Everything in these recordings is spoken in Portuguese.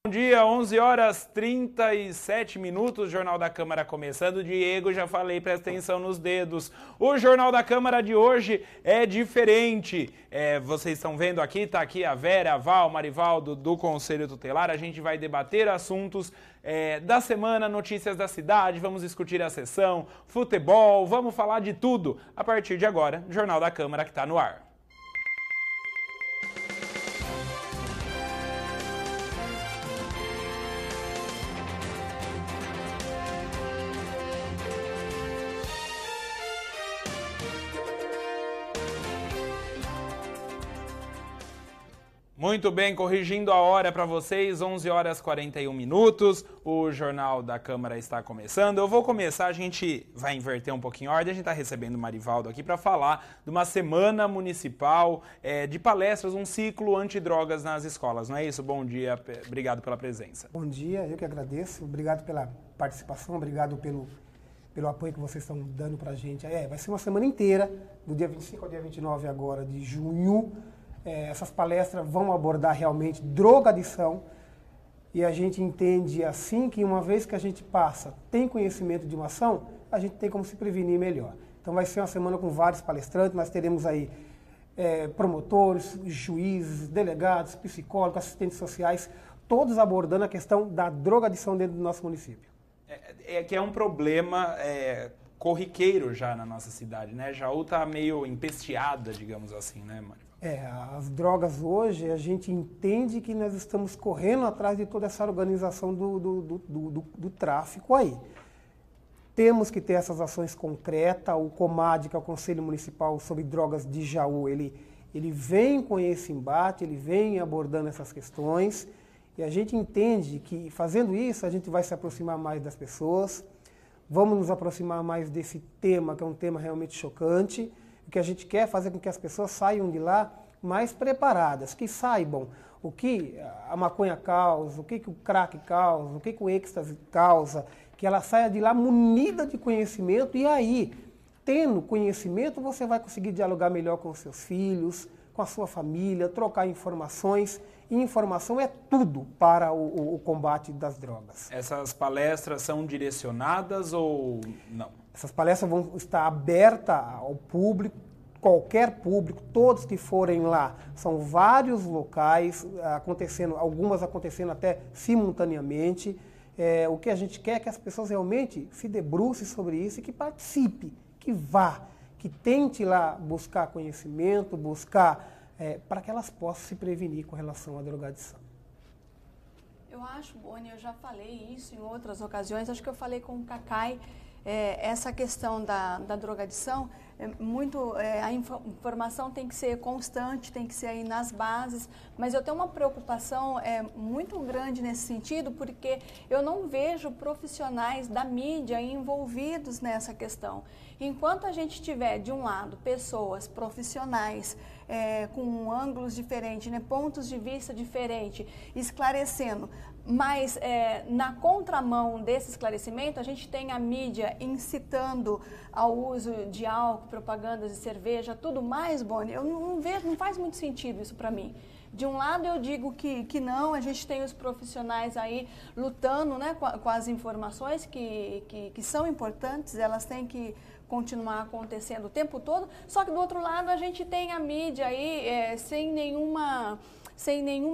Bom dia, 11 horas 37 minutos, Jornal da Câmara começando. Diego, já falei, presta atenção nos dedos. O Jornal da Câmara de hoje é diferente. Vocês estão vendo aqui, tá aqui a Vera, a Val, Marivaldo do Conselho Tutelar. A gente vai debater assuntos da semana, notícias da cidade, vamos discutir a sessão, futebol, vamos falar de tudo. A partir de agora, Jornal da Câmara que está no ar. Muito bem, corrigindo a hora para vocês, 11 horas 41 minutos, o Jornal da Câmara está começando. Eu vou começar, a gente vai inverter um pouquinho a ordem, a gente está recebendo o Marivaldo aqui para falar de uma semana municipal de palestras, um ciclo antidrogas nas escolas, não é isso? Bom dia, obrigado pela presença. Bom dia, eu que agradeço, obrigado pela participação, obrigado pelo apoio que vocês estão dando para a gente. Vai ser uma semana inteira, do dia 25 ao dia 29 agora de junho. Essas palestras vão abordar realmente drogadição e a gente entende assim que uma vez que a gente tem conhecimento de uma ação, a gente tem como se prevenir melhor. Então vai ser uma semana com vários palestrantes, nós teremos aí promotores, juízes, delegados, psicólogos, assistentes sociais, todos abordando a questão da drogadição dentro do nosso município. Que é um problema corriqueiro já na nossa cidade, né? Jaú está meio empesteada, digamos assim, né, Mário? As drogas hoje, a gente entende que nós estamos correndo atrás de toda essa organização do tráfico aí. Temos que ter essas ações concretas. O COMAD, que é o Conselho Municipal sobre Drogas de Jaú, ele vem com esse embate, ele vem abordando essas questões. E a gente entende que, fazendo isso, a gente vai se aproximar mais das pessoas, vamos nos aproximar mais desse tema, que é um tema realmente chocante. O que a gente quer é fazer com que as pessoas saiam de lá mais preparadas, que saibam o que a maconha causa, o que o crack causa, o que o êxtase causa, que ela saia de lá munida de conhecimento e aí, tendo conhecimento, você vai conseguir dialogar melhor com os seus filhos, com a sua família, trocar informações. E informação é tudo para o combate das drogas. Essas palestras são direcionadas ou não? Essas palestras vão estar abertas ao público, qualquer público, todos que forem lá. São vários locais acontecendo, algumas acontecendo até simultaneamente. O que a gente quer é que as pessoas realmente se debrucem sobre isso e que participe, que vá, que tente lá buscar conhecimento, para que elas possam se prevenir com relação à drogadição. Eu acho, Boni, eu já falei isso em outras ocasiões, acho que eu falei com o Cacai, essa questão da drogadição, a informação tem que ser constante, tem que ser aí nas bases, mas eu tenho uma preocupação muito grande nesse sentido, porque eu não vejo profissionais da mídia envolvidos nessa questão. Enquanto a gente tiver, de um lado, pessoas profissionais com ângulos diferentes, né, pontos de vista diferentes, esclarecendo, mas na contramão desse esclarecimento, a gente tem a mídia incitando ao uso de álcool, propagandas de cerveja, tudo mais, Boni, eu não vejo, não faz muito sentido isso para mim. De um lado eu digo que não, a gente tem os profissionais aí lutando, né, com as informações que são importantes, elas têm que continuar acontecendo o tempo todo, só que do outro lado a gente tem a mídia aí sem nenhuma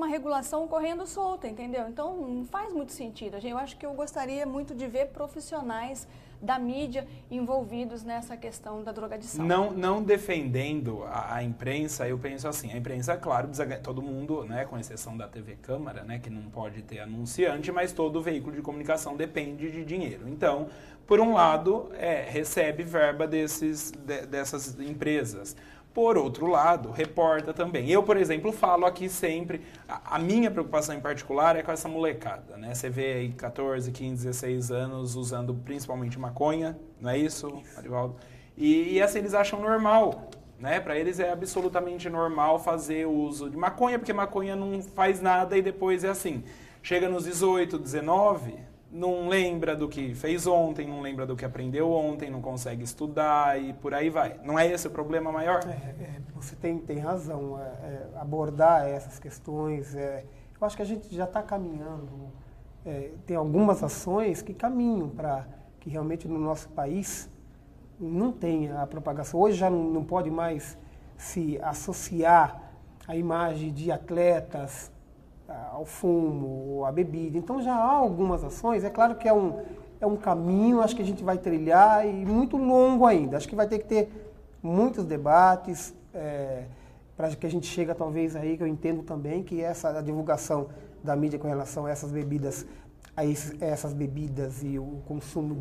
regulação correndo solta, entendeu? Então não faz muito sentido. Eu acho que eu gostaria muito de ver profissionais da mídia envolvidos nessa questão da drogadição. Não defendendo a imprensa, eu penso assim, a imprensa, claro, todo mundo, né, com exceção da TV Câmara, né, que não pode ter anunciante, mas todo veículo de comunicação depende de dinheiro. Então, por um lado, recebe verba dessas empresas. Por outro lado, reporta também. Eu, por exemplo, falo aqui sempre, a minha preocupação em particular é com essa molecada, né? Você vê aí 14, 15, 16 anos usando principalmente maconha, não é isso, Marivaldo? E assim, eles acham normal, né? Para eles é absolutamente normal fazer uso de maconha, porque maconha não faz nada e depois é assim. Chega nos 18, 19... não lembra do que fez ontem, não lembra do que aprendeu ontem, não consegue estudar e por aí vai. Não é esse o problema maior? Você tem razão. Abordar essas questões, eu eu acho que a gente já está caminhando, tem algumas ações que caminham para que realmente no nosso país não tenha a propagação. Hoje já não pode mais se associar a imagem de atletas ao fumo, à bebida. Então já há algumas ações, é claro que é um caminho, acho que a gente vai trilhar e muito longo ainda. Acho que vai ter que ter muitos debates para que a gente chegue talvez aí, que eu entendo também, que a divulgação da mídia com relação a essas bebidas, essas bebidas e o consumo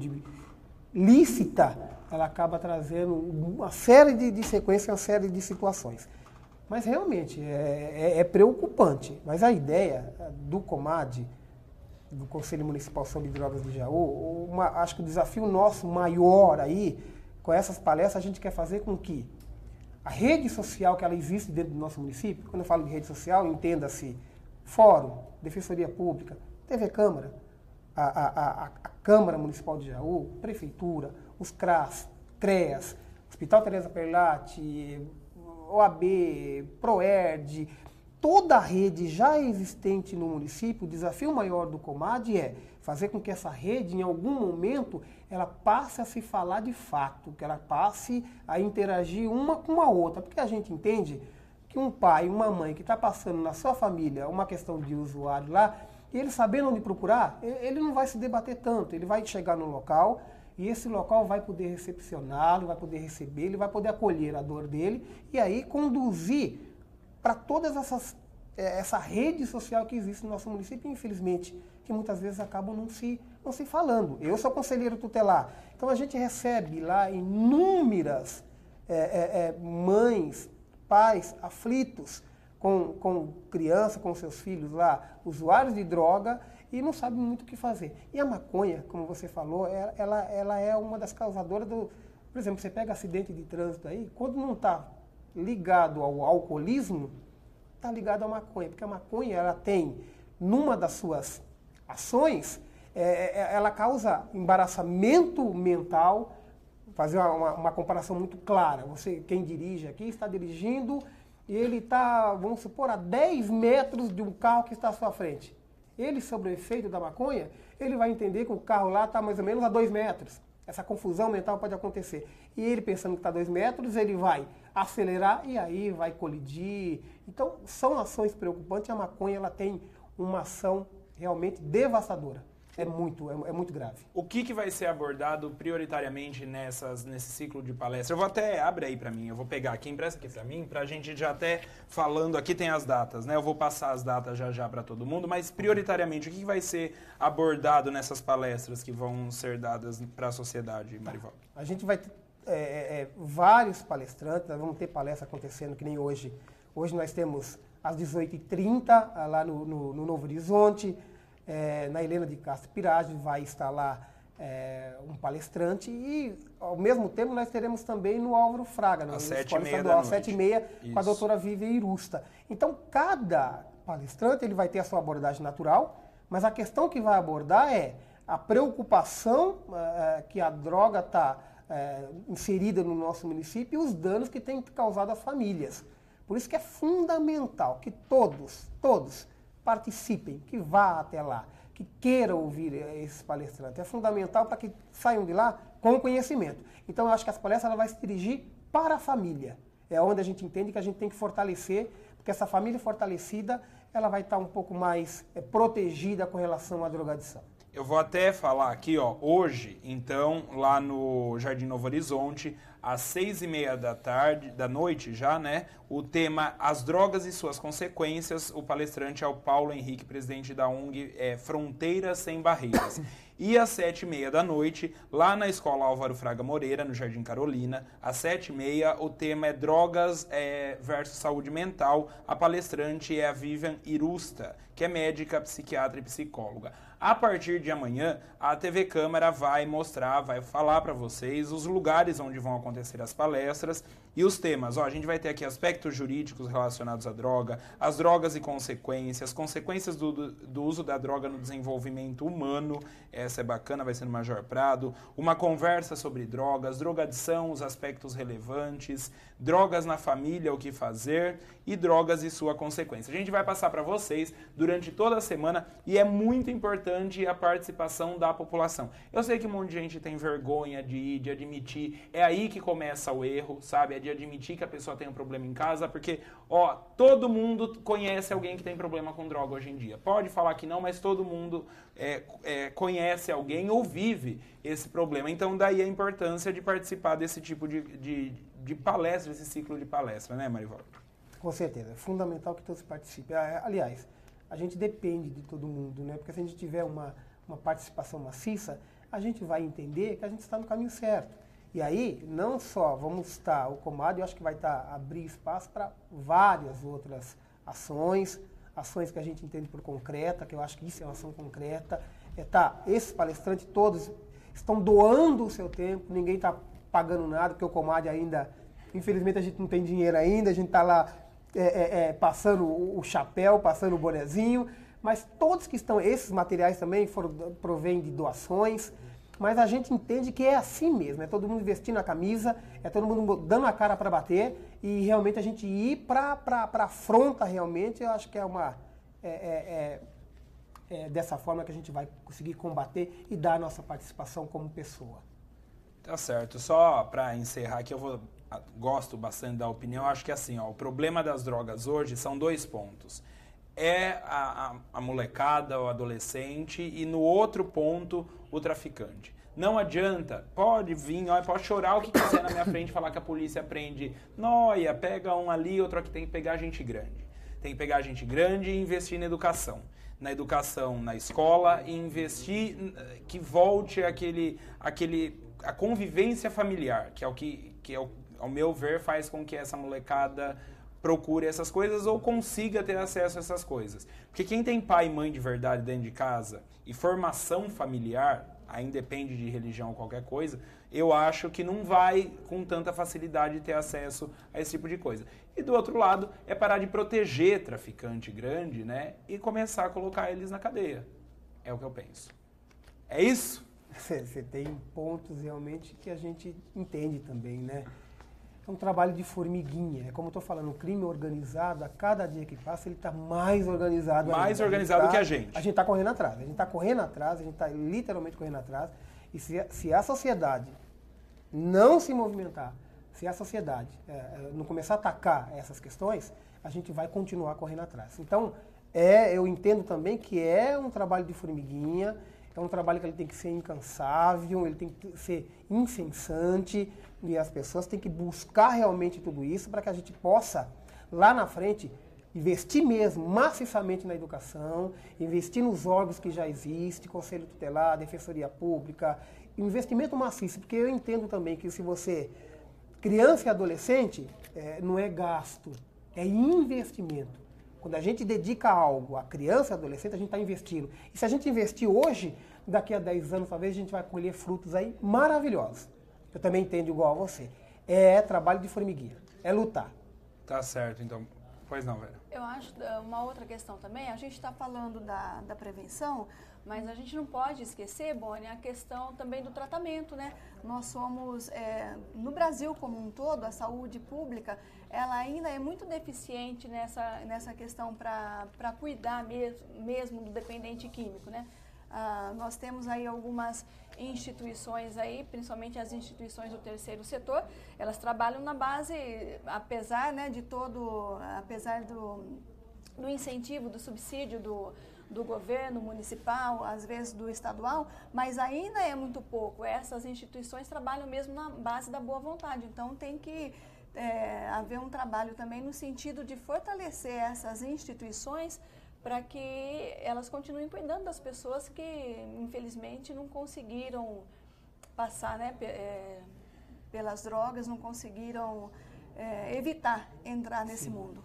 lícita, ela acaba trazendo uma série de sequências, uma série de situações. Mas realmente é preocupante. Mas a ideia do COMAD, do Conselho Municipal sobre Drogas do Jaú, acho que o desafio nosso maior aí, com essas palestras, a gente quer fazer com que a rede social que ela existe dentro do nosso município, quando eu falo de rede social, entenda-se Fórum, Defensoria Pública, TV Câmara, a Câmara Municipal de Jaú, Prefeitura, os CRAS, CREAS, Hospital Teresa Perlatti, OAB, PROERD, toda a rede já existente no município. O desafio maior do COMAD é fazer com que essa rede, em algum momento, ela passe a se falar de fato, que ela passe a interagir uma com a outra, porque a gente entende que um pai, uma mãe que está passando na sua família uma questão de usuário lá, e ele sabendo onde procurar, ele não vai se debater tanto, ele vai chegar no local e esse local vai poder recepcioná-lo, vai poder receber, ele vai poder acolher a dor dele e aí conduzir para todas essa rede social que existe no nosso município, infelizmente, que muitas vezes acabam não se falando. Eu sou conselheiro tutelar, então a gente recebe lá inúmeras mães, pais aflitos com criança, com seus filhos lá, usuários de droga, e não sabem muito o que fazer. E a maconha, como você falou, ela é uma das causadoras do... Por exemplo, você pega acidente de trânsito aí, quando não está ligado ao alcoolismo, está ligado à maconha, porque a maconha, ela tem, numa das suas ações, ela causa embaraçamento mental. Fazer uma comparação muito clara. Quem dirige aqui, está dirigindo e ele está, vamos supor, a 10 metros de um carro que está à sua frente. Ele, sob o efeito da maconha, ele vai entender que o carro lá está mais ou menos a 2 metros. Essa confusão mental pode acontecer. E ele, pensando que está a 2 metros, ele vai acelerar e aí vai colidir. Então, são ações preocupantes. A maconha ela tem uma ação realmente devastadora. É muito grave. O que vai ser abordado prioritariamente nesse ciclo de palestra? Eu vou até, abre aí para mim, eu vou pegar aqui, empresta aqui para mim, para a gente já até falando, aqui tem as datas, né? Eu vou passar as datas já para todo mundo, mas prioritariamente, o que vai ser abordado nessas palestras que vão ser dadas para a sociedade, Marivaldo? A gente vai ter vários palestrantes, nós vamos ter palestra acontecendo que nem hoje. Hoje nós temos às 18h30 lá no Novo Horizonte. Na Helena de Castro Piragem vai estar lá um palestrante e, ao mesmo tempo, nós teremos também no Álvaro Fraga, na Escola Estadual, às 7h30, com a doutora Vivian Irusta. Então, cada palestrante ele vai ter a sua abordagem natural, mas a questão que vai abordar é a preocupação que a droga está inserida no nosso município e os danos que tem causado às famílias. Por isso que é fundamental que todos participem, que vá até lá, que queiram ouvir esses palestrantes. É fundamental para que saiam de lá com conhecimento. Então, eu acho que as palestras ela vai se dirigir para a família. É onde a gente entende que a gente tem que fortalecer, porque essa família fortalecida, ela vai estar um pouco mais protegida com relação à drogadição. Eu vou até falar aqui, ó, hoje, então, lá no Jardim Novo Horizonte, às 6h30 da noite já, né? O tema As Drogas e Suas Consequências. O palestrante é o Paulo Henrique, presidente da ONG Fronteiras Sem Barreiras. E às 7h30 da noite, lá na Escola Álvaro Fraga Moreira, no Jardim Carolina, às 7h30, o tema é Drogas versus Saúde Mental. A palestrante é a Vivian Irusta, que é médica, psiquiatra e psicóloga. A partir de amanhã, a TV Câmara vai mostrar, vai falar para vocês os lugares onde vão acontecer as palestras e os temas. Ó, a gente vai ter aqui aspectos jurídicos relacionados à droga, as drogas e consequências do uso da droga no desenvolvimento humano, essa é bacana, vai ser no Major Prado, uma conversa sobre drogas, drogadição, os aspectos relevantes, drogas na família, o que fazer e drogas e sua consequência. A gente vai passar para vocês durante toda a semana e é muito importante a participação da população. Eu sei que um monte de gente tem vergonha de ir, de admitir, é aí que começa o erro, sabe? É de admitir que a pessoa tem um problema em casa, porque, ó, todo mundo conhece alguém que tem problema com droga hoje em dia. Pode falar que não, mas todo mundo conhece alguém ou vive esse problema. Então, daí a importância de participar desse tipo de palestra, esse ciclo de palestra, né, Marivaldo? Com certeza, é fundamental que todos participem. Aliás, a gente depende de todo mundo, né? Porque se a gente tiver uma participação maciça, a gente vai entender que a gente está no caminho certo. E aí, não só vamos estar, o Comad, eu acho que vai estar abrir espaço para várias outras ações que a gente entende por concreta, que eu acho que isso é uma ação concreta. Esses palestrantes todos estão doando o seu tempo, ninguém está pagando nada, porque o Comad ainda, infelizmente a gente não tem dinheiro ainda, a gente está lá passando o chapéu, passando o bonezinho, mas todos que estão, esses materiais também provêm de doações, mas a gente entende que é assim mesmo, é todo mundo vestindo a camisa, é todo mundo dando a cara para bater e realmente a gente ir para a afronta realmente, eu acho que é dessa forma que a gente vai conseguir combater e dar a nossa participação como pessoa. Tá certo. Só para encerrar aqui, gosto bastante da opinião, acho que assim, ó, o problema das drogas hoje são 2 pontos. É a molecada, o adolescente, e no outro ponto, o traficante. Não adianta, pode vir, ó, pode chorar o que quiser na minha frente, falar que a polícia prende nóia, pega um ali, outro aqui, tem que pegar gente grande. Tem que pegar gente grande e investir na educação. Na educação, na escola, e investir que volte a convivência familiar, que é ao meu ver, faz com que essa molecada procure essas coisas ou consiga ter acesso a essas coisas. Porque quem tem pai e mãe de verdade dentro de casa e formação familiar, aí independe de religião ou qualquer coisa, eu acho que não vai com tanta facilidade ter acesso a esse tipo de coisa. E do outro lado, é parar de proteger traficante grande, né? E começar a colocar eles na cadeia. É o que eu penso. É isso? Você tem pontos realmente que a gente entende também, né? É um trabalho de formiguinha. É como eu estou falando, o crime organizado, a cada dia que passa, ele está mais organizado. Mais organizado que a gente. A gente está correndo atrás. A gente está correndo atrás, a gente está literalmente correndo atrás. E se a sociedade não se movimentar, se a sociedade não começar a atacar essas questões, a gente vai continuar correndo atrás. Então, eu entendo também que é um trabalho de formiguinha, é um trabalho que ele tem que ser incansável, ele tem que ser incessante, e as pessoas têm que buscar realmente tudo isso para que a gente possa, lá na frente, investir mesmo maciçamente na educação, investir nos órgãos que já existem, Conselho Tutelar, Defensoria Pública, investimento maciço, porque eu entendo também que se você, criança e adolescente, não é gasto, é investimento. Quando a gente dedica algo a criança e adolescente, a gente está investindo. E se a gente investir hoje, daqui a 10 anos, talvez a gente vai colher frutos aí maravilhosos. Eu também entendo igual a você. É trabalho de formiguinha, é lutar. Tá certo, então. Pois não, velho. Eu acho uma outra questão também, a gente está falando da prevenção, mas a gente não pode esquecer, Boni, a questão também do tratamento, né? Nós somos, no Brasil como um todo, a saúde pública, ela ainda é muito deficiente nessa questão para cuidar mesmo do dependente químico, né? Nós temos aí algumas instituições aí, principalmente as instituições do terceiro setor, elas trabalham na base, apesar, né, apesar do incentivo, do subsídio do governo municipal, às vezes do estadual, mas ainda é muito pouco. Essas instituições trabalham mesmo na base da boa vontade, então tem que haver um trabalho também no sentido de fortalecer essas instituições para que elas continuem cuidando das pessoas que, infelizmente, não conseguiram passar, né, pelas drogas, não conseguiram evitar entrar nesse mundo.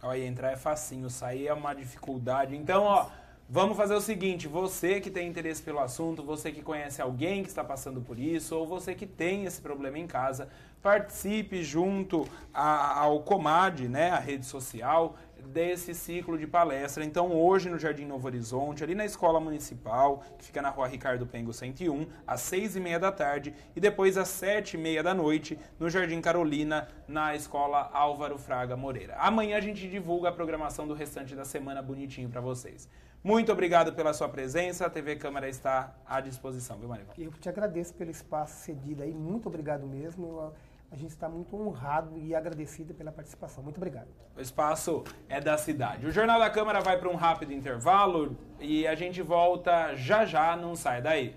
Olha, entrar é facinho, sair é uma dificuldade. Então, ó, Vamos fazer o seguinte, você que tem interesse pelo assunto, você que conhece alguém que está passando por isso, ou você que tem esse problema em casa, participe junto ao Comad, né, a rede social, desse ciclo de palestra. Então, hoje no Jardim Novo Horizonte, ali na Escola Municipal, que fica na Rua Ricardo Pengo 101, às 6h30 da tarde, e depois às 7h30 da noite, no Jardim Carolina, na Escola Álvaro Fraga Moreira. Amanhã a gente divulga a programação do restante da semana bonitinho para vocês. Muito obrigado pela sua presença, a TV Câmara está à disposição, viu, Marival? Eu te agradeço pelo espaço cedido aí, muito obrigado mesmo. A gente está muito honrado e agradecido pela participação. Muito obrigado. O espaço é da cidade. O Jornal da Câmara vai para um rápido intervalo e a gente volta já já, não sai daí.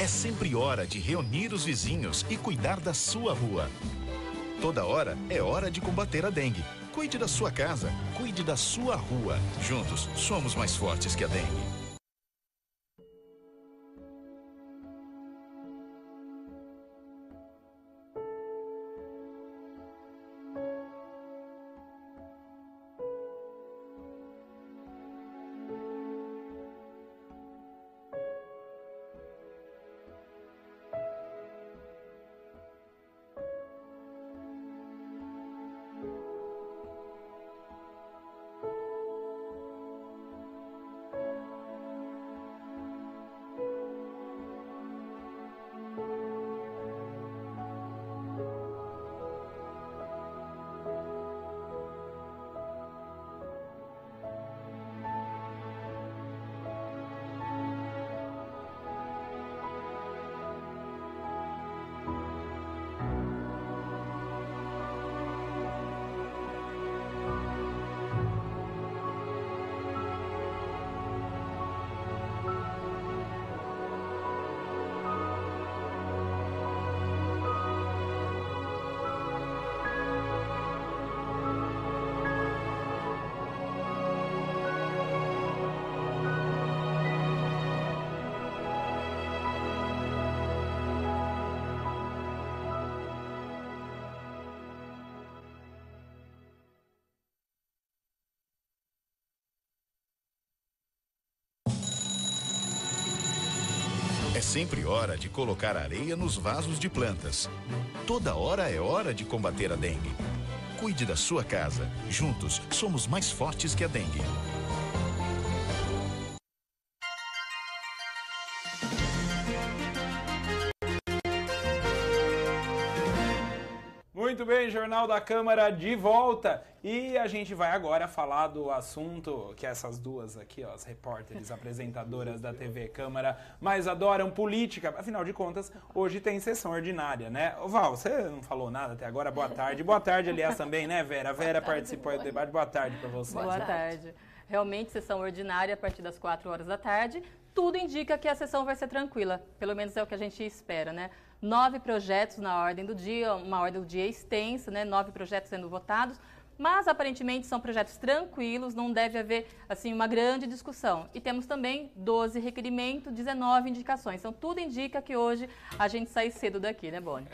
É sempre hora de reunir os vizinhos e cuidar da sua rua. Toda hora é hora de combater a dengue. Cuide da sua casa, cuide da sua rua. Juntos, somos mais fortes que a dengue. É sempre hora de colocar areia nos vasos de plantas. Toda hora é hora de combater a dengue. Cuide da sua casa. Juntos, somos mais fortes que a dengue. Muito bem, Jornal da Câmara de volta. E a gente vai agora falar do assunto que essas duas aqui, ó, as repórteres, apresentadoras da TV Câmara, mais adoram, política. Afinal de contas, hoje tem sessão ordinária, né? Ô, Val, você não falou nada até agora, boa tarde. Boa tarde, aliás, também, né, Vera? A Vera participou do debate, boa tarde para você. Boa tarde. Realmente, sessão ordinária a partir das 4 horas da tarde. Tudo indica que a sessão vai ser tranquila, pelo menos é o que a gente espera, né? 9 projetos na ordem do dia, uma ordem do dia extensa, né? 9 projetos sendo votados, mas aparentemente são projetos tranquilos, não deve haver assim uma grande discussão. E temos também 12 requerimentos, 19 indicações. Então tudo indica que hoje a gente sai cedo daqui, né, Boni?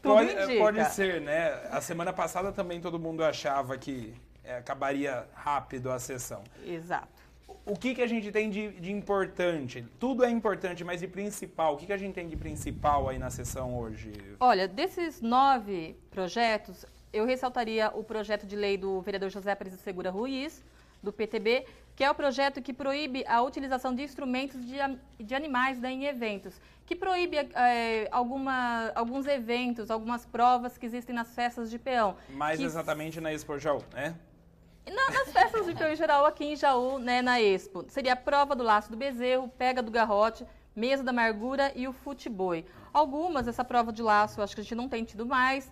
Pode ser, né? A semana passada também todo mundo achava que acabaria rápido a sessão. Exato. O que a gente tem de importante? Tudo é importante, mas de principal, o que a gente tem de principal aí na sessão hoje? Olha, desses 9 projetos, eu ressaltaria o projeto de lei do vereador José Aparecido Segura Ruiz, do PTB, que é o projeto que proíbe a utilização de instrumentos de animais em eventos, que proíbe alguns eventos, algumas provas que existem nas festas de peão. Mais exatamente na Expo Jaú, né? Nas festas de peão em geral, aqui em Jaú, né, na Expo. Seria a prova do laço do bezerro, pega do garrote, mesa da amargura e o futeboi. Algumas, essa prova de laço, acho que a gente não tem tido mais.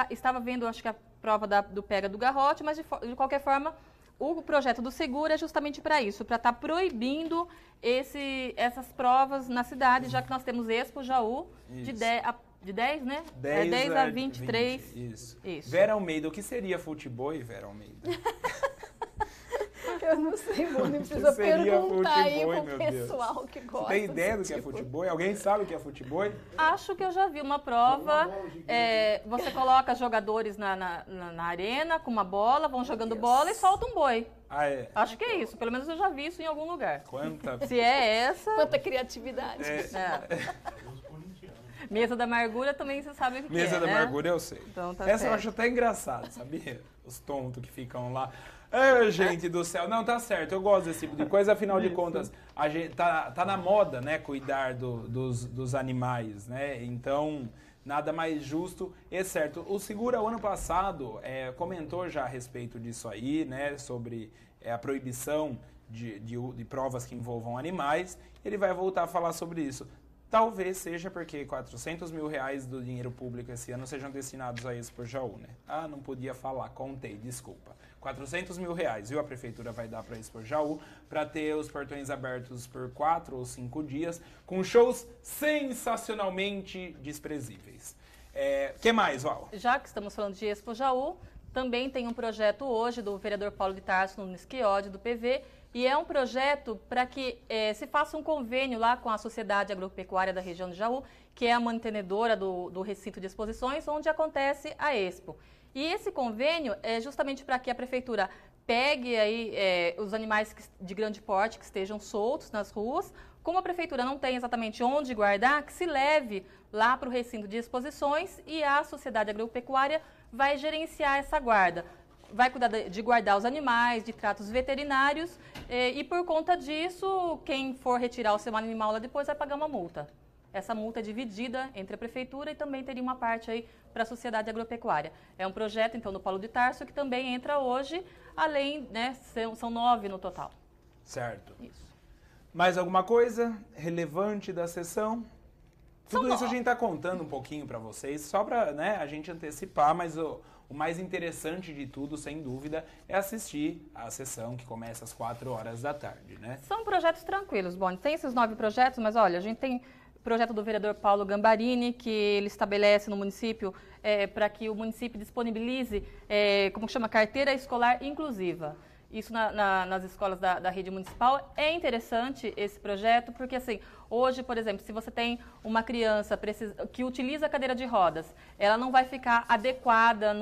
Estava vendo, acho que a prova do pega do garrote, mas de qualquer forma, o projeto do Segura é justamente para isso, para estar proibindo essas provas na cidade, já que nós temos Expo Jaú de 10, né? 10 a 23. 20, isso. Vera Almeida, o que seria futebol, Vera Almeida? Eu não sei, Boni, precisa perguntar aí pro pessoal que gosta. Você tem ideia do que é futebol? Alguém sabe o que é futebol? Acho que eu já vi uma prova. Você coloca jogadores na arena com uma bola, vão jogando bola e solta um boi. Ah, é? Acho que é isso. Pelo menos eu já vi isso em algum lugar. Se é essa... Quanta criatividade. Mesa da Amargura também você sabe o que Mesa da Amargura eu sei. Então, tá essa certo. eu acho até engraçado, sabia? Os tontos que ficam lá. Gente do céu. Não, tá certo. Eu gosto desse tipo de coisa. Afinal de contas, a gente tá na moda, né? Cuidar dos animais, né? Então, nada mais justo e certo. O Segura, o ano passado, comentou já a respeito disso aí, né? Sobre a proibição de provas que envolvam animais. Ele vai voltar a falar sobre isso. Talvez seja porque 400 mil reais do dinheiro público esse ano sejam destinados a Expo Jaú, né? Ah, não podia falar, contei, desculpa. 400 mil reais, viu? A prefeitura vai dar para a Expo Jaú para ter os portões abertos por 4 ou 5 dias, com shows sensacionalmente desprezíveis. Que mais, Val? Já que estamos falando de Expo Jaú, também tem um projeto hoje do vereador Paulo de Tarso no Nisquiode, do PV, e é um projeto para que se faça um convênio lá com a Sociedade Agropecuária da região de Jaú, que é a mantenedora do recinto de exposições, onde acontece a Expo. E esse convênio é justamente para que a prefeitura pegue aí os animais de grande porte que estejam soltos nas ruas. Como a prefeitura não tem exatamente onde guardar, que se leve lá para o recinto de exposições e a Sociedade Agropecuária vai gerenciar essa guarda. Vai cuidar de guardar os animais, de tratos veterinários e por conta disso, quem for retirar o seu animal lá depois vai pagar uma multa. Essa multa é dividida entre a prefeitura e também teria uma parte aí para a Sociedade Agropecuária. É um projeto, então, do Paulo de Tarso que também entra hoje, além, né, são 9 no total. Certo. Isso. Mais alguma coisa relevante da sessão? Tudo isso a gente está contando um pouquinho para vocês, só para, né, a gente antecipar, mas o mais interessante de tudo, sem dúvida, é assistir a sessão que começa às 4 horas da tarde, né? São projetos tranquilos, Boni. Tem esses 9 projetos, mas olha, a gente tem o projeto do vereador Paulo Gambarini, que ele estabelece no município para que o município disponibilize, como chama, carteira escolar inclusiva. Isso nas escolas da rede municipal. É interessante esse projeto, porque assim, hoje, por exemplo, se você tem uma criança que utiliza a cadeira de rodas, ela não vai ficar adequada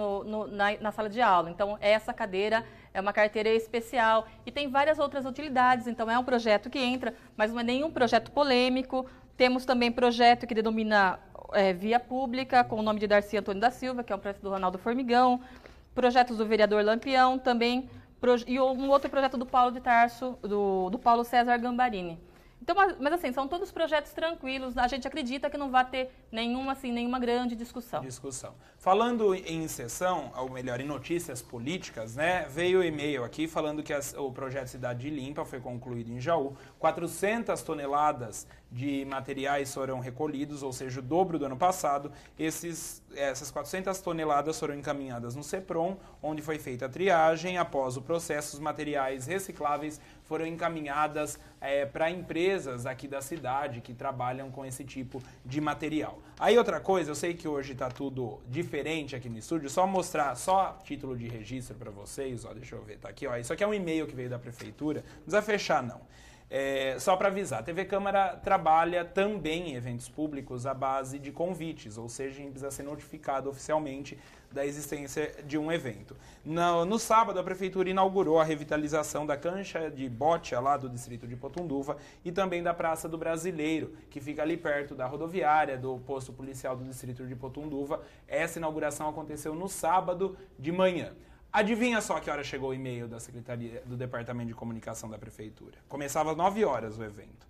na sala de aula. Então, essa cadeira é uma carteira especial e tem várias outras utilidades. Então, é um projeto que entra, mas não é nenhum projeto polêmico. Temos também projeto que denomina via pública, com o nome de Darcy Antônio da Silva, que é um projeto do Ronaldo Formigão. Projetos do vereador Lampião também. E um outro projeto do Paulo de Tarso, do Paulo César Gambarini. Então, mas assim, são todos projetos tranquilos, a gente acredita que não vai ter nenhuma grande discussão. Falando em sessão, ou melhor, em notícias políticas, né, veio e-mail aqui falando que o projeto Cidade Limpa foi concluído em Jaú, 400 toneladas de materiais foram recolhidos, ou seja, o dobro do ano passado. Essas 400 toneladas foram encaminhadas no CEPROM, onde foi feita a triagem. Após o processo, os materiais recicláveis foram encaminhadas para empresas aqui da cidade que trabalham com esse tipo de material. Aí outra coisa, eu sei que hoje está tudo diferente aqui no estúdio, só mostrar, só título de registro para vocês, ó, deixa eu ver, tá aqui, ó, isso aqui é um e-mail que veio da prefeitura, não precisa fechar não. Só para avisar, a TV Câmara trabalha também em eventos públicos à base de convites, ou seja, a gente precisa ser notificado oficialmente da existência de um evento. No sábado, a Prefeitura inaugurou a revitalização da cancha de bote lá do distrito de Potunduva e também da Praça do Brasileiro, que fica ali perto da rodoviária, do posto policial do distrito de Potunduva. Essa inauguração aconteceu no sábado de manhã. Adivinha só que hora chegou o e-mail da Secretaria do Departamento de Comunicação da Prefeitura. Começava às 9 horas o evento.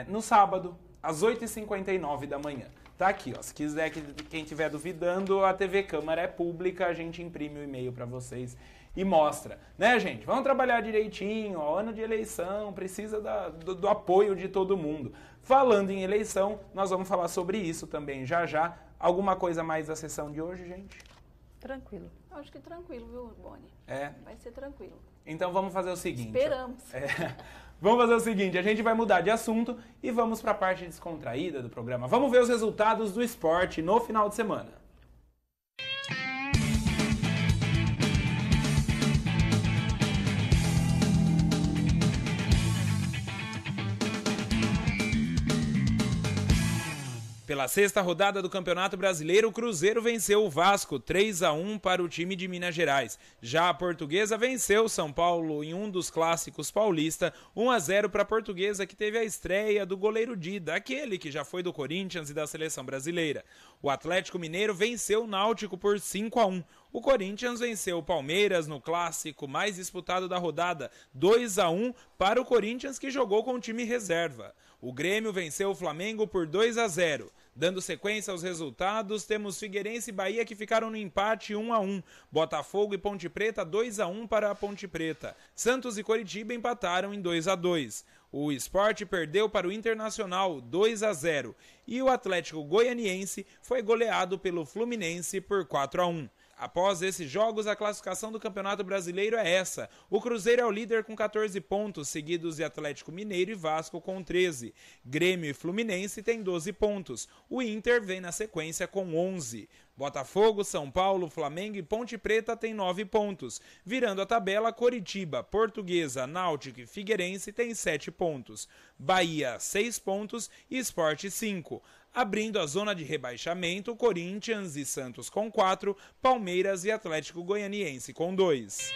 No sábado, às 8h59 da manhã. Tá aqui, ó. Se quiser, quem estiver duvidando, a TV Câmara é pública, a gente imprime o e-mail para vocês e mostra. Né, gente? Vamos trabalhar direitinho, ó, ano de eleição, precisa do apoio de todo mundo. Falando em eleição, nós vamos falar sobre isso também já já. Alguma coisa mais da sessão de hoje, gente? Tranquilo. Acho que tranquilo, viu, Boni? Vai ser tranquilo. Então vamos fazer o seguinte. Esperamos. Vamos fazer o seguinte, a gente vai mudar de assunto e vamos para a parte descontraída do programa. Vamos ver os resultados do esporte no final de semana. Pela sexta rodada do Campeonato Brasileiro, o Cruzeiro venceu o Vasco 3-1 para o time de Minas Gerais. Já a Portuguesa venceu o São Paulo em um dos clássicos paulista, 1-0 para a Portuguesa, que teve a estreia do goleiro Dida, aquele que já foi do Corinthians e da Seleção Brasileira. O Atlético Mineiro venceu o Náutico por 5-1. O Corinthians venceu o Palmeiras no clássico mais disputado da rodada, 2-1 para o Corinthians, que jogou com o time reserva. O Grêmio venceu o Flamengo por 2-0. Dando sequência aos resultados, temos Figueirense e Bahia que ficaram no empate 1-1. Botafogo e Ponte Preta 2-1 para a Ponte Preta. Santos e Coritiba empataram em 2-2. O Sport perdeu para o Internacional 2-0. E o Atlético Goianiense foi goleado pelo Fluminense por 4-1. Após esses jogos, a classificação do Campeonato Brasileiro é essa. O Cruzeiro é o líder com 14 pontos, seguidos de Atlético Mineiro e Vasco com 13. Grêmio e Fluminense têm 12 pontos. O Inter vem na sequência com 11. Botafogo, São Paulo, Flamengo e Ponte Preta têm 9 pontos. Virando a tabela, Coritiba, Portuguesa, Náutico e Figueirense têm 7 pontos. Bahia, 6 pontos e Sport 5. Abrindo a zona de rebaixamento, Corinthians e Santos com 4, Palmeiras e Atlético Goianiense com 2.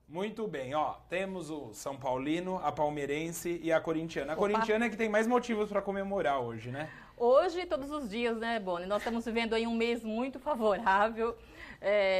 Muito bem, ó, temos o São Paulino, a palmeirense e a corintiana. A corintiana é que tem mais motivos para comemorar hoje, né? Hoje, todos os dias, né, Boni? Nós estamos vivendo aí um mês muito favorável.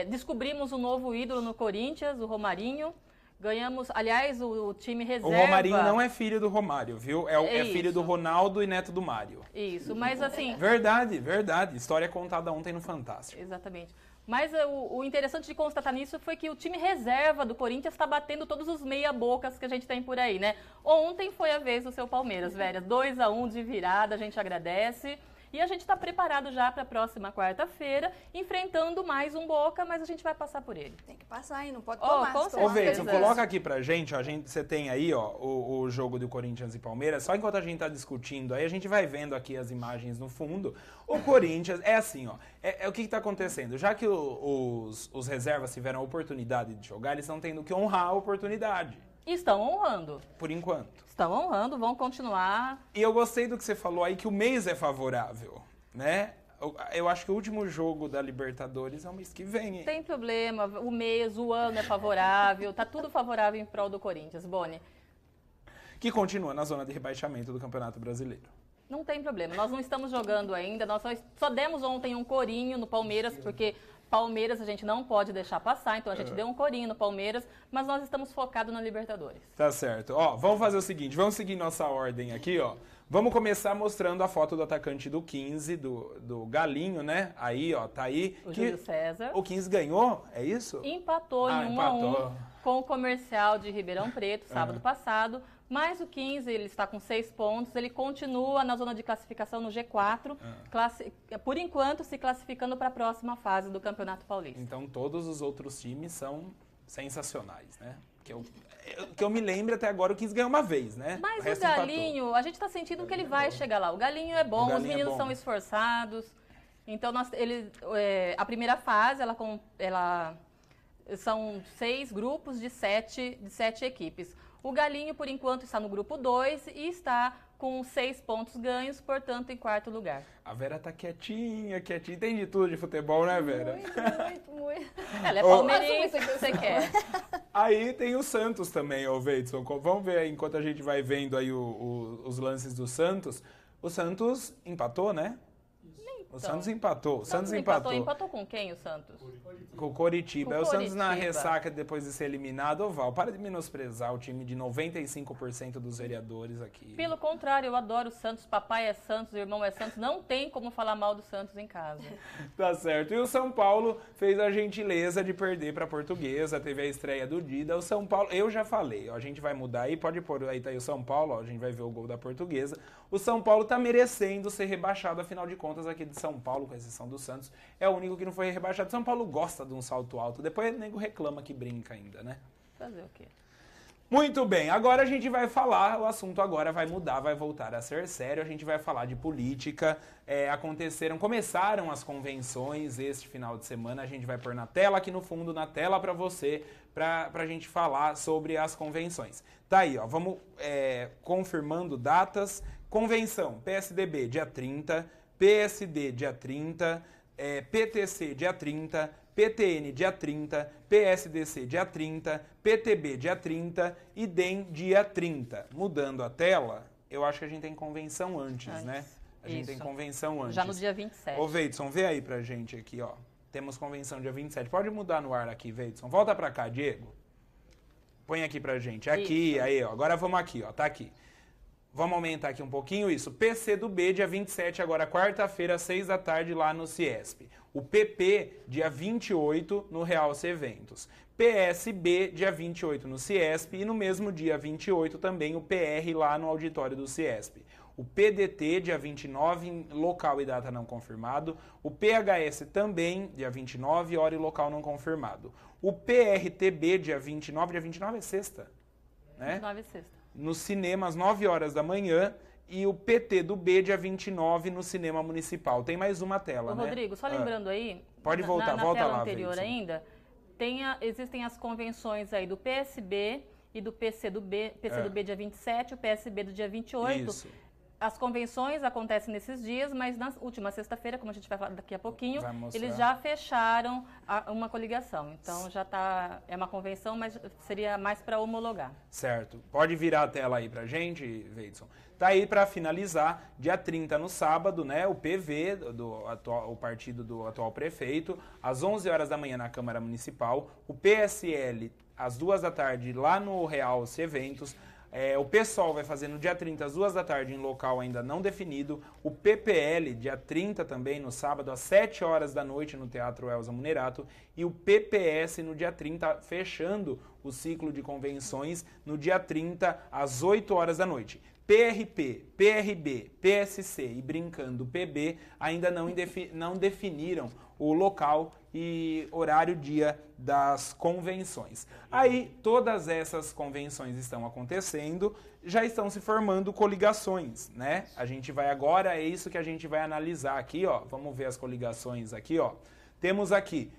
Descobrimos um novo ídolo no Corinthians, o Romarinho. Ganhamos, aliás, o time reserva... O Romarinho não é filho do Romário, viu? É filho do Ronaldo e neto do Mário. Isso, mas assim... Verdade, verdade. História contada ontem no Fantástico. Exatamente. Mas o interessante de constatar nisso foi que o time reserva do Corinthians está batendo todos os meia-bocas que a gente tem por aí, né? Ontem foi a vez do seu Palmeiras, velho. 2-1 de virada, a gente agradece. E a gente está preparado já para a próxima quarta-feira, enfrentando mais um Boca, mas a gente vai passar por ele. Tem que passar aí, não pode tomar. Ô, Veitson, coloca aqui pra gente, ó, você tem aí, ó, o jogo do Corinthians e Palmeiras. Só enquanto a gente tá discutindo aí, a gente vai vendo aqui as imagens no fundo. O Corinthians, é assim, ó, o que tá acontecendo? Já que os reservas tiveram a oportunidade de jogar, eles estão tendo que honrar a oportunidade. Estão honrando. Por enquanto. Estão honrando, vão continuar. E eu gostei do que você falou aí, que o mês é favorável, né? Eu acho que o último jogo da Libertadores é o mês que vem, hein? Tem problema, o mês, o ano é favorável, tá tudo favorável em prol do Corinthians, Boni. Que continua na zona de rebaixamento do Campeonato Brasileiro. Não tem problema, nós não estamos jogando ainda, nós só demos ontem um corinho no Palmeiras, porque Palmeiras a gente não pode deixar passar, então a gente deu um corinho no Palmeiras, mas nós estamos focados na Libertadores. Tá certo. Ó, vamos fazer o seguinte, vamos seguir nossa ordem aqui, ó. Vamos começar mostrando a foto do atacante do 15, do Galinho, né? Aí, ó, tá aí. O Júlio César. O 15 ganhou, é isso? Empatou em 1-1 com o Comercial de Ribeirão Preto, sábado passado. Mas o 15, ele está com 6 pontos, ele continua na zona de classificação no G4, por enquanto se classificando para a próxima fase do Campeonato Paulista. Então todos os outros times são sensacionais, né? Que eu me lembro até agora, o 15 ganhou uma vez, né? Mas o Galinho, empatou. A gente está sentindo que ele vai chegar lá. O Galinho é bom, os meninos são esforçados. Então a primeira fase, são 6 grupos de 7 equipes. O Galinho, por enquanto, está no grupo 2 e está com 6 pontos ganhos, portanto, em 4º lugar. A Vera tá quietinha. Tem de tudo de futebol, né, Vera? Muito. Ela é palmeirense, o que você quer. Aí tem o Santos também, ô Veitson. Vamos ver aí, enquanto a gente vai vendo aí os lances do Santos. O Santos empatou, né? O Santos empatou. Empatou com quem, o Santos? Com o Coritiba. O Santos na ressaca depois de ser eliminado. Ô, Val, para de menosprezar o time de 95% dos vereadores aqui. Pelo contrário, eu adoro o Santos. Papai é Santos, irmão é Santos. Não tem como falar mal do Santos em casa. Tá certo. E o São Paulo fez a gentileza de perder para a Portuguesa. Teve a estreia do Dida. O São Paulo, eu já falei, ó, a gente vai mudar aí. Pode pôr aí, tá aí o São Paulo, ó, a gente vai ver o gol da Portuguesa. O São Paulo tá merecendo ser rebaixado, afinal de contas, aqui de São Paulo, com exceção do Santos, é o único que não foi rebaixado. São Paulo gosta de um salto alto. Depois o nego reclama que brinca ainda, né? Fazer o quê? Muito bem, agora a gente vai falar, o assunto agora vai mudar, vai voltar a ser sério, a gente vai falar de política. Começaram as convenções este final de semana, a gente vai pôr na tela aqui no fundo, na tela para você, pra gente falar sobre as convenções. Tá aí, ó, vamos confirmando datas. Convenção, PSDB dia 30, PSD dia 30, PTC dia 30, PTN dia 30, PSDC dia 30, PTB dia 30 e DEM dia 30. Mudando a tela, eu acho que a gente tem convenção antes, né? A gente tem convenção antes. Já no dia 27. Ô, Veidson, vê aí pra gente aqui, ó. Temos convenção dia 27. Pode mudar no ar aqui, Veidson. Volta pra cá, Diego. Põe aqui pra gente. Aqui, isso. Aí, ó. Agora vamos aqui, ó. Tá aqui. Vamos aumentar aqui um pouquinho isso. PCdoB, dia 27, agora quarta-feira, 6 da tarde, lá no Ciesp. O PP, dia 28, no Realce Eventos. PSB, dia 28, no Ciesp. E no mesmo dia 28, também o PR, lá no auditório do Ciesp. O PDT, dia 29, local e data não confirmado. O PHS também, dia 29, hora e local não confirmado. O PRTB, dia 29 é sexta, né? 29 é sexta. No cinema, às 9 horas da manhã, e o PT do B, dia 29, no cinema municipal. Tem mais uma tela, né? Rodrigo, só lembrando aí, pode voltar, na volta tela lá, anterior Veidson. ainda, existem as convenções aí do PSB e do PCdoB, PCdoB dia 27, o PSB do dia 28. Isso. As convenções acontecem nesses dias, mas na última sexta-feira, como a gente vai falar daqui a pouquinho, eles já fecharam uma coligação. Então já é uma convenção, mas seria mais para homologar. Certo. Pode virar a tela aí pra gente, Veidson. Tá aí para finalizar, dia 30 no sábado, né, o PV, o partido do atual prefeito, às 11 horas da manhã na Câmara Municipal, o PSL às 2 da tarde lá no Realce Eventos. O PSOL vai fazer no dia 30, às 2 da tarde, em local ainda não definido. O PPL, dia 30 também, no sábado, às 7 horas da noite, no Teatro Elza Munerato. E o PPS, no dia 30, fechando o ciclo de convenções, no dia 30, às 8 horas da noite. PRP, PRB, PSC e brincando PB ainda não definiram o local e horário dia das convenções. Aí todas essas convenções estão acontecendo, já estão se formando coligações, né? A gente vai agora, é isso que a gente vai analisar aqui, ó. Vamos ver as coligações aqui, ó. Temos aqui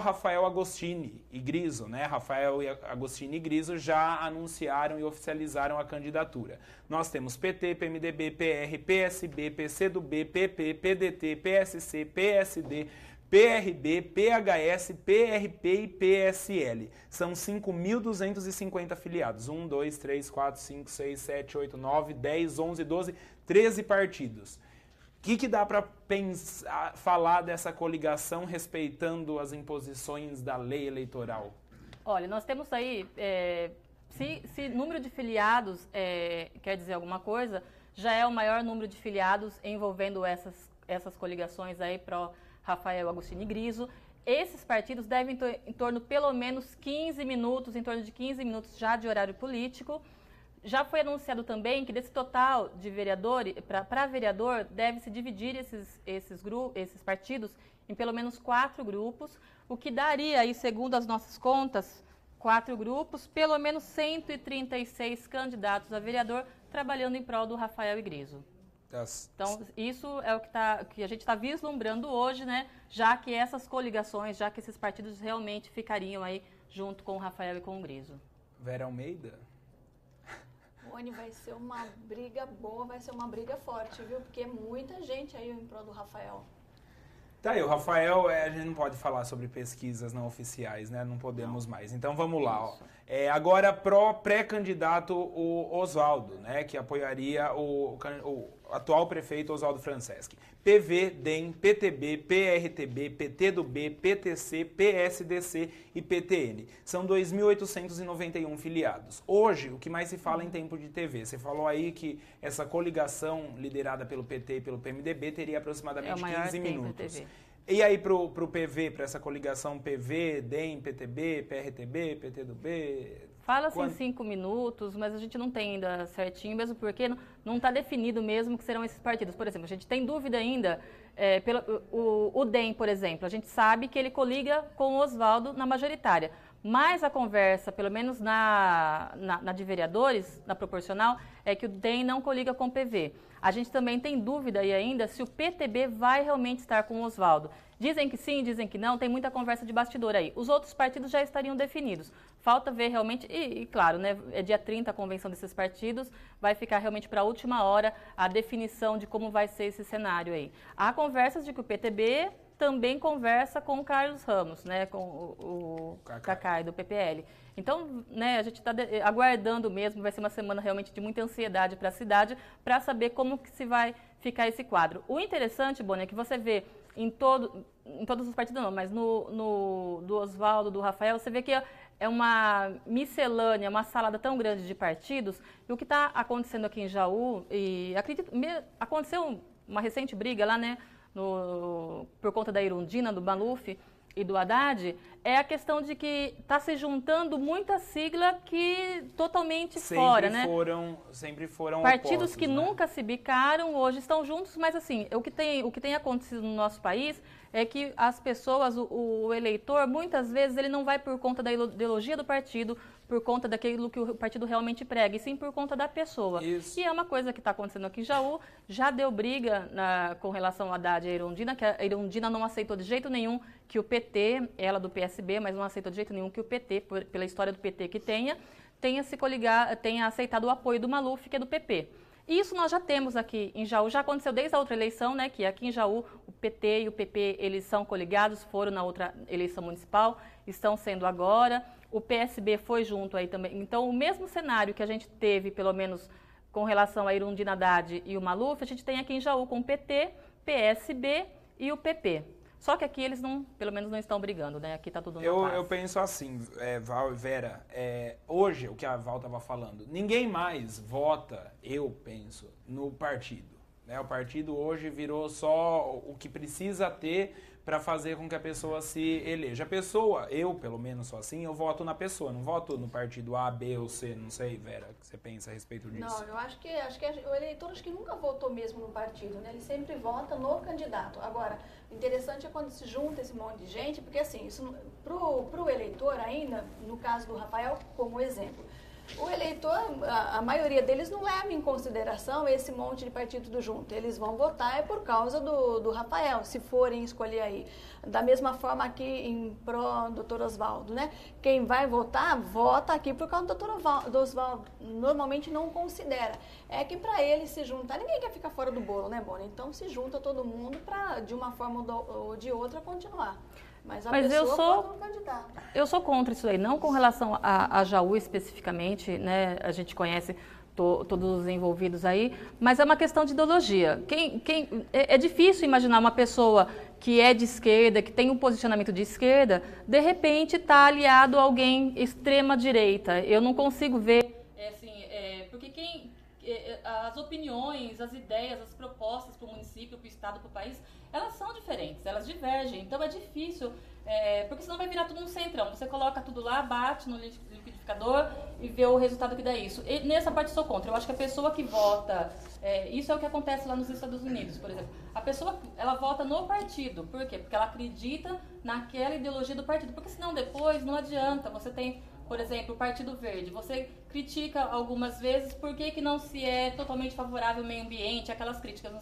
Rafael Agostini e Griso, né? Rafael Agostini e Griso já anunciaram e oficializaram a candidatura. Nós temos PT, PMDB, PR, PSB, PCdoB, PP, PDT, PSC, PSD, PRB, PHS, PRP e PSL. São 5.250 filiados. 1, 2, 3, 4, 5, 6, 7, 8, 9, 10, 11, 12, 13 partidos. O que dá para falar dessa coligação respeitando as imposições da lei eleitoral? Olha, nós temos aí, se número de filiados quer dizer alguma coisa, já é o maior número de filiados envolvendo essas coligações aí para Rafael Agostini e Griso. Esses partidos devem ter em torno pelo menos 15 minutos, em torno de 15 minutos já de horário político. Já foi anunciado também que desse total de vereadores, para vereador, deve-se dividir esses partidos em pelo menos 4 grupos, o que daria, aí, segundo as nossas contas, 4 grupos, pelo menos 136 candidatos a vereador trabalhando em prol do Rafael e Griso. Então, isso é o que a gente está vislumbrando hoje, né? Já que essas coligações, já que esses partidos realmente ficariam aí junto com o Rafael e com o Griso. Vera Almeida? Rony, vai ser uma briga boa, vai ser uma briga forte, viu? Porque muita gente aí em prol do Rafael. Tá aí, o Rafael, a gente não pode falar sobre pesquisas não oficiais, né? Não podemos mais. Então vamos lá, ó. Agora, pré-candidato o Oswaldo, né? Que apoiaria o atual prefeito Oswaldo Franceschi. PV, DEM, PTB, PRTB, PTdoB, PTC, PSDC e PTN. São 2.891 filiados. Hoje, o que mais se fala em tempo de TV? Você falou aí que essa coligação liderada pelo PT e pelo PMDB teria aproximadamente 15 minutos. E aí pro PV, para essa coligação PV, DEM, PTB, PRTB, PTdoB... Fala-se em 5 minutos, mas a gente não tem ainda certinho, mesmo porque não está definido mesmo que serão esses partidos. Por exemplo, a gente tem dúvida ainda, o DEM, por exemplo, a gente sabe que ele coliga com o Oswaldo na majoritária, Mas a conversa, pelo menos na de vereadores, na proporcional, é que o DEM não coliga com o PV. A gente também tem dúvida aí ainda se o PTB vai realmente estar com o Oswaldo. Dizem que sim, dizem que não, tem muita conversa de bastidor aí. Os outros partidos já estariam definidos. Falta ver realmente, e claro, né, é dia 30 a convenção desses partidos, vai ficar realmente para a última hora a definição de como vai ser esse cenário aí. Há conversas de que o PTB também conversa com o Carlos Ramos, né, com o Cacai do PPL. Então, né, a gente está aguardando mesmo, vai ser uma semana realmente de muita ansiedade para a cidade, para saber como que se vai ficar esse quadro. O interessante, Boni, é que você vê em todos os partidos não, mas do Oswaldo, do Rafael, você vê que é uma miscelânea, uma salada tão grande de partidos, e o que está acontecendo aqui em Jaú, e acredito, aconteceu uma recente briga lá, né, por conta da Irundina, do Maluf e do Haddad, é a questão de que está se juntando muita sigla que totalmente fora, né? Sempre foram partidos opostos, que né? Nunca se bicaram, hoje estão juntos, mas assim, o que tem acontecido no nosso país é que as pessoas, o eleitor, muitas vezes ele não vai por conta da ideologia do partido, por conta daquilo que o partido realmente prega, e sim por conta da pessoa. Isso. E é uma coisa que está acontecendo aqui em Jaú, já deu briga com relação ao Haddad e a Irundina, que a Irundina não aceitou de jeito nenhum que o PT, ela do PSB, mas não aceitou de jeito nenhum que o PT, pela história do PT que tenha aceitado o apoio do Maluf, que é do PP. Isso nós já temos aqui em Jaú, já aconteceu desde a outra eleição, né, que aqui em Jaú o PT e o PP, eles são coligados, foram na outra eleição municipal, estão sendo agora, o PSB foi junto aí também. Então, o mesmo cenário que a gente teve, pelo menos com relação a Irundina Haddad e o Maluf, a gente tem aqui em Jaú com o PT, PSB e o PP. Só que aqui eles pelo menos não estão brigando, né? Aqui está tudo na paz. Eu penso assim, Val e Vera, hoje, o que a Val estava falando, ninguém mais vota, eu penso, no partido. Né? O partido hoje virou só o que precisa ter para fazer com que a pessoa se eleja. A pessoa, eu pelo menos sou assim, eu voto na pessoa, não voto no partido A, B ou C, não sei, Vera, o que você pensa a respeito disso? Não, eu acho que o eleitor nunca votou mesmo no partido, né? Ele sempre vota no candidato. Agora, o interessante é quando se junta esse monte de gente, porque assim, isso pro eleitor ainda, no caso do Rafael, como exemplo, o eleitor, a maioria deles não leva em consideração esse monte de partido tudo junto. Eles vão votar por causa do Rafael, se forem escolher aí. Da mesma forma aqui em pró Dr. Oswaldo, né? Quem vai votar, vota aqui por causa do Oswaldo. Normalmente não considera. É que para ele se juntar, ninguém quer ficar fora do bolo, né, Boni? Então se junta todo mundo para, de uma forma ou de outra, continuar. Mas eu sou contra isso aí, não com relação a Jaú especificamente, né? A gente conhece todos os envolvidos aí, mas é uma questão de ideologia. É difícil imaginar uma pessoa que é de esquerda, que tem um posicionamento de esquerda, de repente está aliado a alguém extrema-direita. Eu não consigo ver, porque as opiniões, as ideias, as propostas para o município, para o estado, para o país, elas são diferentes, elas divergem. Então é difícil, porque senão vai virar tudo um centrão. Você coloca tudo lá, bate no liquidificador e vê o resultado que dá isso. E nessa parte eu sou contra. Eu acho que a pessoa que vota, isso é o que acontece lá nos Estados Unidos, por exemplo. A pessoa, ela vota no partido. Por quê? Porque ela acredita naquela ideologia do partido. Porque senão depois não adianta. Você tem, por exemplo, o Partido Verde. Você critica algumas vezes por que não se é totalmente favorável ao meio ambiente, aquelas críticas.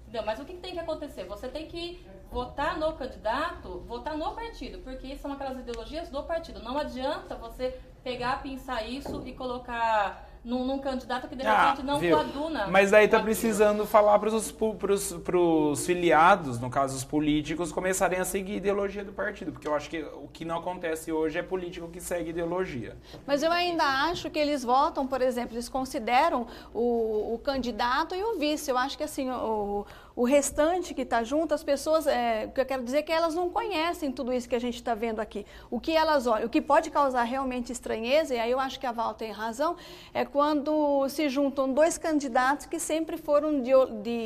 Entendeu? Mas o que tem que acontecer? Você tem que votar no candidato, votar no partido, porque são aquelas ideologias do partido. Não adianta você pegar, pensar isso e colocar num candidato que de repente não coaduna. Mas daí tá precisando falar pros filiados, no caso os políticos, começarem a seguir a ideologia do partido, porque eu acho que o que não acontece hoje é político que segue ideologia. Mas eu ainda acho que eles votam, por exemplo, eles consideram o candidato e o vice. Eu acho que assim, o restante que está junto, as pessoas, o que eu quero dizer é que elas não conhecem tudo isso que a gente está vendo aqui. O que elas olham, o que pode causar realmente estranheza, e aí eu acho que a Val tem razão, é quando se juntam dois candidatos que sempre foram de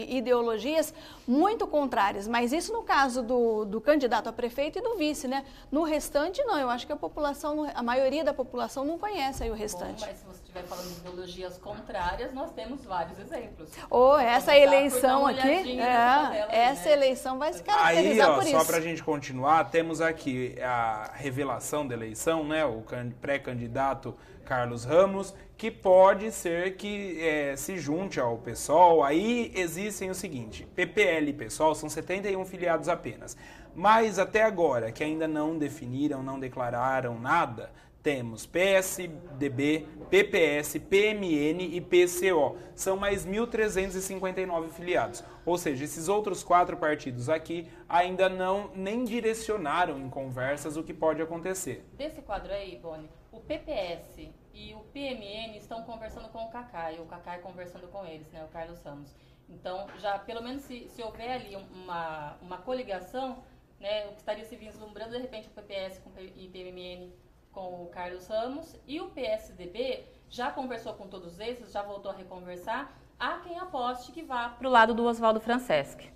ideologias muito contrárias. Mas isso no caso do candidato a prefeito e do vice, né? No restante, não. Eu acho que a maioria da população não conhece aí o restante. Bom, mas se você estiver falando de ideologias contrárias, nós temos vários exemplos. Essa eleição aqui, essa eleição vai se caracterizar por isso. Só para a gente continuar, temos aqui a revelação da eleição, né? O pré-candidato Carlos Ramos, que pode ser que se junte ao PSOL. Aí existem o seguinte, PPL e PSOL são 71 filiados apenas, mas até agora, que ainda não definiram, não declararam nada, temos PSDB, PPS, PMN e PCO. São mais 1.359 filiados. Ou seja, esses outros 4 partidos aqui ainda nem direcionaram em conversas o que pode acontecer. Desse quadro aí, Boni, o PPS e o PMN estão conversando com o Cacai, o Cacai conversando com eles, né, o Carlos Ramos. Então, já pelo menos se houver ali uma coligação, né, o que estaria se vislumbrando, de repente, o PPS e PMN com o Carlos Ramos, e o PSDB já conversou com todos esses, já voltou a reconversar. Há quem aposte que vá para o lado do Oswaldo Franceschi.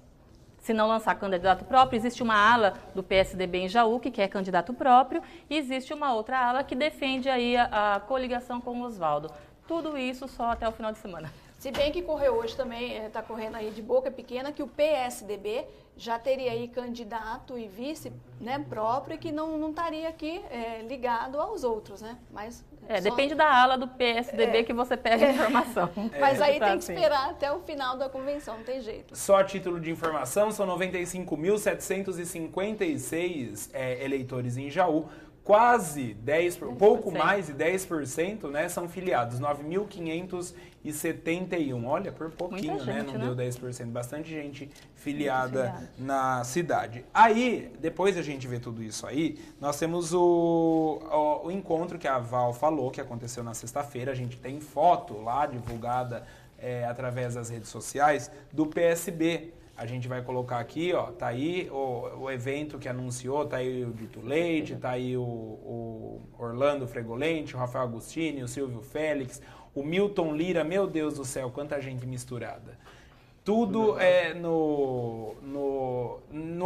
Se não lançar candidato próprio, existe uma ala do PSDB em Jaú, que quer candidato próprio, e existe uma outra ala que defende aí a coligação com o Oswaldo. Tudo isso só até o final de semana. Se bem que correu hoje também, está correndo aí de boca pequena, que o PSDB já teria aí candidato e vice, né, próprio, e que não estaria aqui ligado aos outros, né? Mas depende da ala do PSDB que você pega a informação. Mas aí tem que esperar até o final da convenção, não tem jeito. Só a título de informação, são 95.756 eleitores em Jaú. Quase 10%, pouco mais de 10%, né, são filiados, 9.571. Olha, por pouquinho, gente, né, não deu 10%, bastante gente filiada na cidade. Aí, depois da gente ver tudo isso aí, nós temos o encontro que a Val falou, que aconteceu na sexta-feira. A gente tem foto lá, divulgada através das redes sociais, do PSB. A gente vai colocar aqui, ó, tá aí o evento que anunciou, tá aí o Dito Leite, tá aí o Orlando Fregolente, o Rafael Agostini, o Silvio Félix, o Milton Lira, meu Deus do céu, quanta gente misturada. Tudo no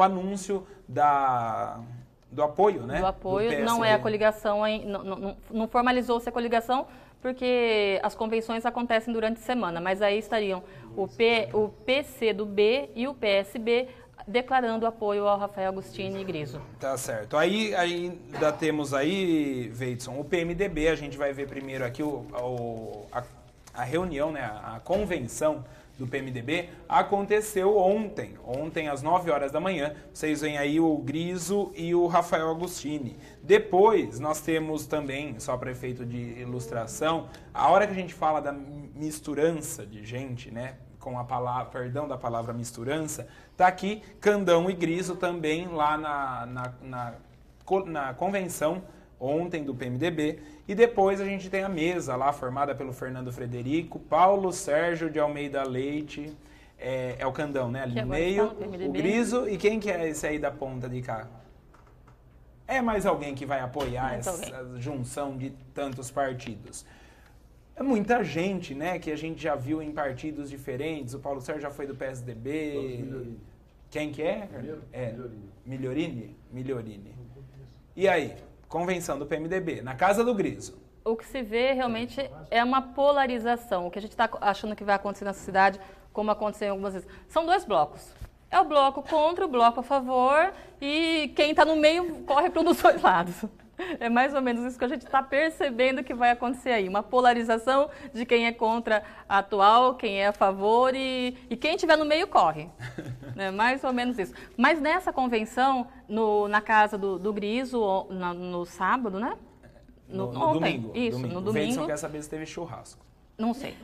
anúncio do apoio, né? Do apoio, não é a coligação, não formalizou-se a coligação, porque as convenções acontecem durante a semana, mas aí estariam o PC do B e o PSB declarando apoio ao Rafael Agostini e Griso. Tá certo. Aí ainda temos aí, Veidson, o PMDB. A gente vai ver primeiro aqui a reunião, né, a convenção do PMDB aconteceu ontem às 9 horas da manhã. Vocês veem aí o Griso e o Rafael Agostini. Depois nós temos também, só para efeito de ilustração, a hora que a gente fala da misturança de gente, né, com a palavra, perdão da palavra misturança, tá aqui Candão e Griso também lá na convenção ontem do PMDB, e depois a gente tem a mesa lá formada pelo Fernando Frederico, Paulo Sérgio de Almeida Leite, é o Candão, né, ali no meio, o Griso, e quem que é esse aí da ponta de cá? É mais alguém que vai apoiar essa junção de tantos partidos. É muita gente, né, que a gente já viu em partidos diferentes, o Paulo Sérgio já foi do PSDB, quem que é? Miliorini. E aí? Convenção do PMDB, na casa do Griso. O que se vê realmente é uma polarização. O que a gente está achando que vai acontecer nessa cidade, como aconteceu em algumas vezes. São dois blocos. É o bloco contra, o bloco a favor, e quem está no meio corre para um dos dois lados. É mais ou menos isso que a gente está percebendo que vai acontecer aí. Uma polarização de quem é contra a atual, quem é a favor, e quem estiver no meio corre. É mais ou menos isso. Mas nessa convenção, na casa do Griso, no sábado, né? No domingo. Isso, no domingo. O Veidson quer saber se teve churrasco. Não sei.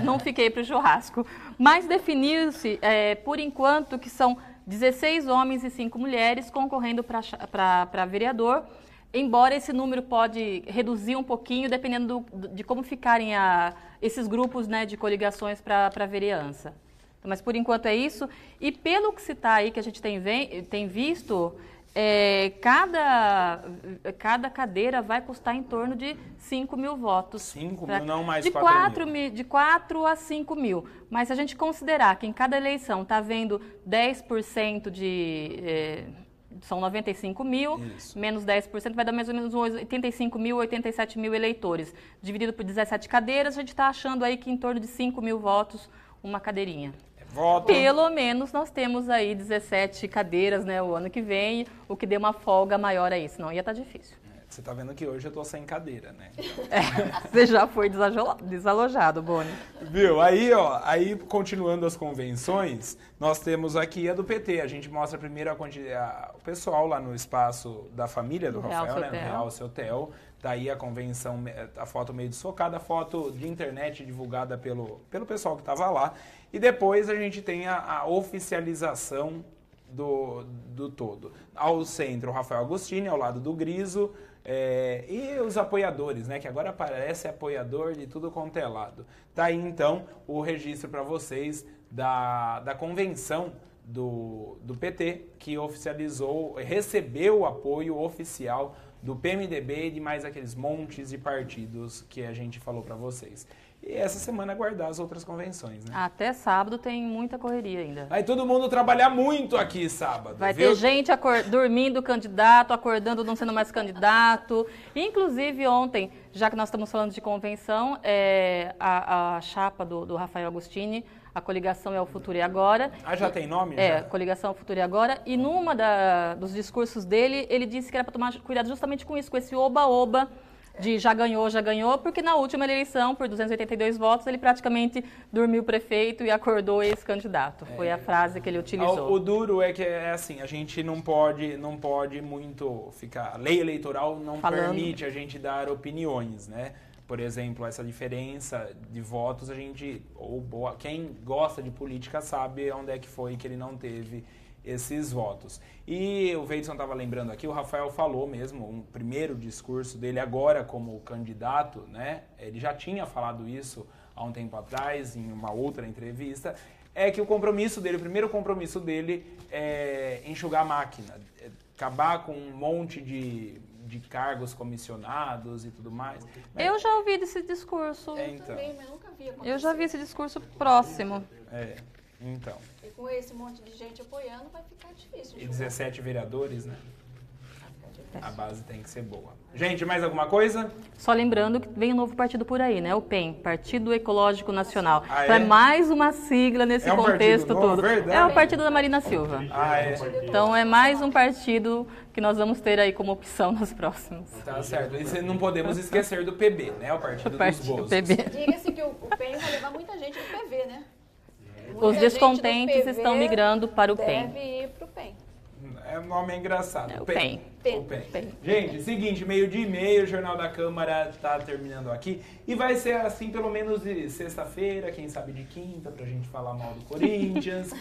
Não fiquei para o churrasco. Mas definiu-se, por enquanto, que são 16 homens e 5 mulheres concorrendo para vereador. Embora esse número pode reduzir um pouquinho, dependendo de como ficarem esses grupos, né, de coligações para a vereança. Mas, por enquanto, é isso. E pelo que se está aí, que a gente tem visto, Cada cadeira vai custar em torno de 5 mil votos. 5 mil, não mais de 4 mil. De 4 a 5 mil. Mas se a gente considerar que em cada eleição está havendo 10% são 95 mil, Isso. menos 10%, vai dar mais ou menos uns 85 mil, 87 mil eleitores. Dividido por 17 cadeiras, a gente está achando aí que em torno de 5 mil votos uma cadeirinha. Voto. Pelo menos nós temos aí 17 cadeiras, né, o ano que vem, o que deu uma folga maior aí, senão ia estar difícil. Você tá vendo que hoje eu tô sem cadeira, né? Você já foi desalojado, Boni. Viu? Aí, continuando as convenções, nós temos aqui a do PT. A gente mostra primeiro o pessoal lá no espaço da família do Rafael, né? No Real Hotel. Daí a convenção, a foto meio desfocada, a foto de internet divulgada pelo pessoal que estava lá. E depois a gente tem a oficialização do todo. Ao centro, o Rafael Agostini, ao lado do Griso, e os apoiadores, né? Que agora aparece apoiador de tudo quanto é lado. Tá aí, então, o registro para vocês da convenção do PT, que recebeu o apoio oficial do PMDB e de mais aqueles montes de partidos que a gente falou para vocês. E essa semana aguardar as outras convenções, né? Até sábado tem muita correria ainda. Vai todo mundo trabalhar muito aqui sábado. Vai viu? ter gente dormindo candidato, acordando não sendo mais candidato. Inclusive ontem, já que nós estamos falando de convenção, a chapa do Rafael Agostini, a coligação é o Futuro e Agora. Ah, já tem nome? Já? Coligação Futuro e Agora. E numa dos discursos dele, ele disse que era para tomar cuidado justamente com isso, com esse oba-oba de já ganhou, porque na última eleição, por 282 votos, ele praticamente dormiu o prefeito e acordou ex-candidato. Foi a frase que ele utilizou. O duro é que a gente não pode muito ficar... A lei eleitoral não permite a gente dar opiniões, né? Por exemplo, essa diferença de votos, quem gosta de política sabe onde é que foi que ele não teve esses votos. E o Veidson estava lembrando aqui, o Rafael falou mesmo, um primeiro discurso dele agora como candidato, né? Ele já tinha falado isso há um tempo atrás, em uma outra entrevista, é que o primeiro compromisso dele é enxugar a máquina, acabar com um monte de cargos comissionados e tudo mais. Eu já ouvi desse discurso. Eu também, mas nunca vi acontecer. Eu já vi esse discurso próximo. Então. E com esse monte de gente apoiando, vai ficar difícil. E 17 vereadores, né? A base tem que ser boa. Gente, mais alguma coisa? Só lembrando que vem um novo partido por aí, né? O PEN, Partido Ecológico Nacional. Então é mais uma sigla nesse contexto todo. Verdade? É o partido da Marina Silva. Então é mais um partido que nós vamos ter aí como opção nos próximos. Tá certo. E não podemos esquecer do PB, né? O Partido dos Bozos. PB. Diga-se que o PEN vai levar muita gente do PV, né? Os descontentes estão migrando para o PEN. Deve ir para o PEN. O nome é engraçado. O PEN. O PEN. Gente, seguinte, 12:30, o Jornal da Câmara está terminando aqui. E vai ser assim pelo menos de sexta-feira, quem sabe de quinta, pra gente falar mal do Corinthians.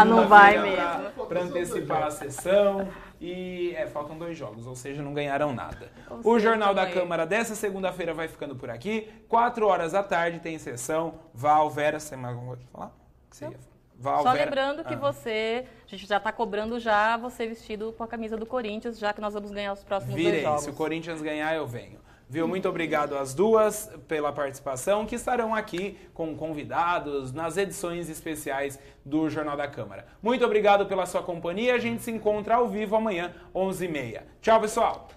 Não vai mesmo. Pra antecipar a sessão. E faltam 2 jogos, ou seja, não ganharam nada. O Jornal da Câmara dessa segunda-feira vai ficando por aqui. 4h tem sessão. Val, Vera, você tem mais alguma coisa pra falar? Só lembrando que a gente já está cobrando você vestido com a camisa do Corinthians, já que nós vamos ganhar os próximos 2 jogos. Se o Corinthians ganhar, eu venho. Viu? Muito obrigado às duas pela participação, que estarão aqui com convidados nas edições especiais do Jornal da Câmara. Muito obrigado pela sua companhia. A gente se encontra ao vivo amanhã, 11h30. Tchau, pessoal!